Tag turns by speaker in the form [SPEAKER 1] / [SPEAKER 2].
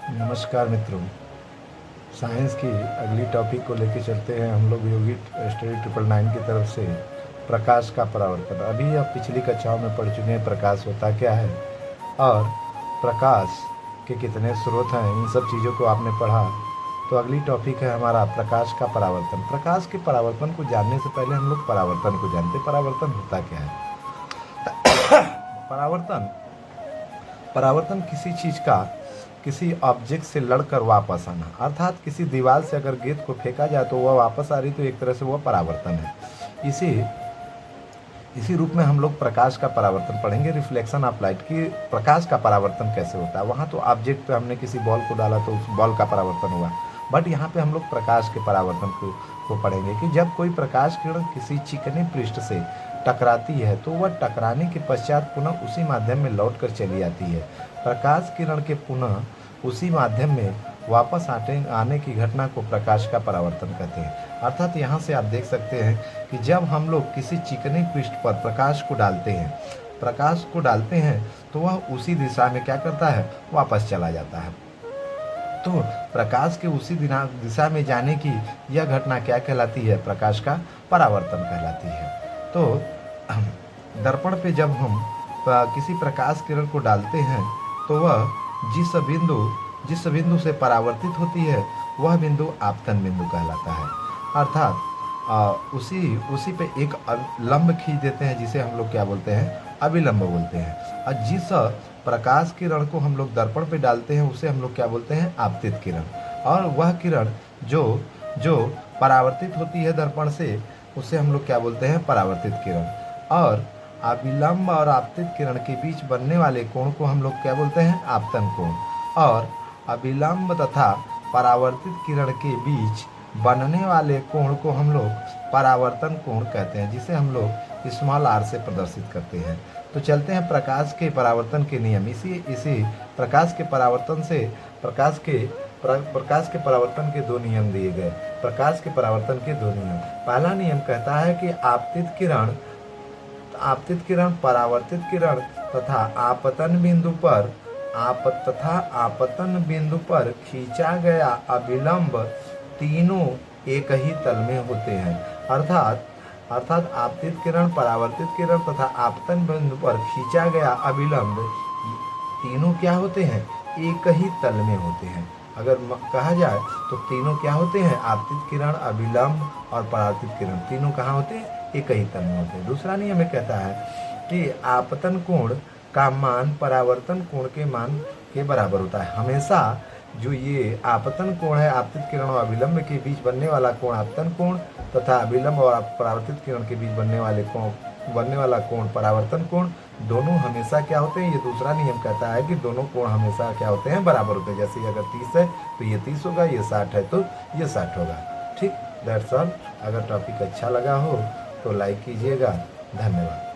[SPEAKER 1] नमस्कार मित्रों। साइंस की अगली टॉपिक को लेकर चलते हैं हम लोग योगी स्टडी 999 की तरफ से। प्रकाश का परावर्तन। अभी आप पिछली कक्षाओं में पढ़ चुके हैं प्रकाश होता क्या है और प्रकाश के कितने स्रोत हैं, इन सब चीज़ों को आपने पढ़ा। तो अगली टॉपिक है हमारा प्रकाश का परावर्तन। प्रकाश के परावर्तन को जानने से पहले हम लोग परावर्तन को जानते। परावर्तन होता क्या है? परावर्तन परावर्तन किसी चीज़ का किसी ऑब्जेक्ट से लड़कर वापस आना, अर्थात किसी दीवार से अगर गेंद को फेंका जाए तो वह वापस आ रही, तो एक तरह से वह परावर्तन है। इसी इसी रूप में हम लोग प्रकाश का परावर्तन पढ़ेंगे, रिफ्लेक्शन ऑफ लाइट की। प्रकाश का परावर्तन कैसे होता है? वहाँ तो ऑब्जेक्ट पे हमने किसी बॉल को डाला तो उस बॉल का परावर्तन हुआ, बट यहाँ पे हम लोग प्रकाश के परावर्तन को पढ़ेंगे कि जब कोई प्रकाश किरण किसी चिकने पृष्ठ से टकराती है तो वह टकराने के पश्चात पुनः उसी माध्यम में लौट कर चली आती है। प्रकाश किरण के पुनः उसी माध्यम में वापस आने की घटना को प्रकाश का परावर्तन कहते हैं। अर्थात यहाँ से आप देख सकते हैं कि जब हम लोग किसी चिकने पृष्ठ पर प्रकाश को डालते हैं तो वह उसी दिशा में क्या करता है, वापस चला जाता है। तो प्रकाश के उसी दिशा में जाने की यह घटना क्या कहलाती है? प्रकाश का परावर्तन कहलाती है। तो दर्पण पे जब हम किसी प्रकाश किरण को डालते हैं तो वह जिस बिंदु से परावर्तित होती है वह बिंदु आपतन बिंदु कहलाता है। अर्थात उसी पे एक लंब खींच देते हैं जिसे हम लोग क्या बोलते हैं? अभिलंब बोलते हैं। और जिस प्रकाश किरण को हम लोग दर्पण पे डालते हैं उसे हम लोग क्या बोलते हैं? आपतित किरण। और वह किरण जो परावर्तित होती है दर्पण से उसे हम लोग क्या बोलते हैं? परावर्तित किरण। और अभिलंब और आपतित किरण के बीच बनने वाले कोण को हम लोग क्या बोलते हैं? आपतन कोण। और अभिलंब तथा परावर्तित किरण के बीच बनने वाले कोण को हम लोग परावर्तन कोण कहते हैं, जिसे हम लोग स्मॉल r से प्रदर्शित करते हैं। तो चलते हैं प्रकाश के परावर्तन के नियम। इसी प्रकाश के परावर्तन से प्रकाश के परावर्तन के दो नियम दिए गए। प्रकाश के परावर्तन के दो नियम। पहला नियम कहता है कि आपतित किरण परावर्तित किरण तथा आपतन बिंदु पर खींचा गया अभिलंब तीनों एक ही तल में होते हैं। अर्थात आपतित किरण, परावर्तित किरण तथा आपतन बिंदु पर खींचा गया अभिलंब तीनों क्या होते हैं? एक ही तल में होते हैं। अगर कहा जाए तो तीनों क्या होते हैं? आपतित किरण, अभिलंब और परावर्तित किरण तीनों कहाँ होते हैं? एक ही तल में होते हैं। दूसरा नियम कहता है कि आपतन कोण का मान परावर्तन कोण के मान के बराबर होता है। हमेशा जो ये आपतन कोण है, आपतित किरण और अभिलंब के बीच बनने वाला कोण आपतन कोण तथा अभिलंब और परावर्तित किरण के बीच बनने वाला कोण परावर्तन कोण, दोनों हमेशा क्या होते हैं? ये दूसरा नियम कहता है कि दोनों कोण हमेशा क्या होते हैं? बराबर होते हैं। जैसे अगर 30 है तो ये 30 होगा, ये 60 है तो ये 60 होगा। ठीक, दैट्स ऑल। अगर टॉपिक अच्छा लगा हो तो लाइक कीजिएगा। धन्यवाद।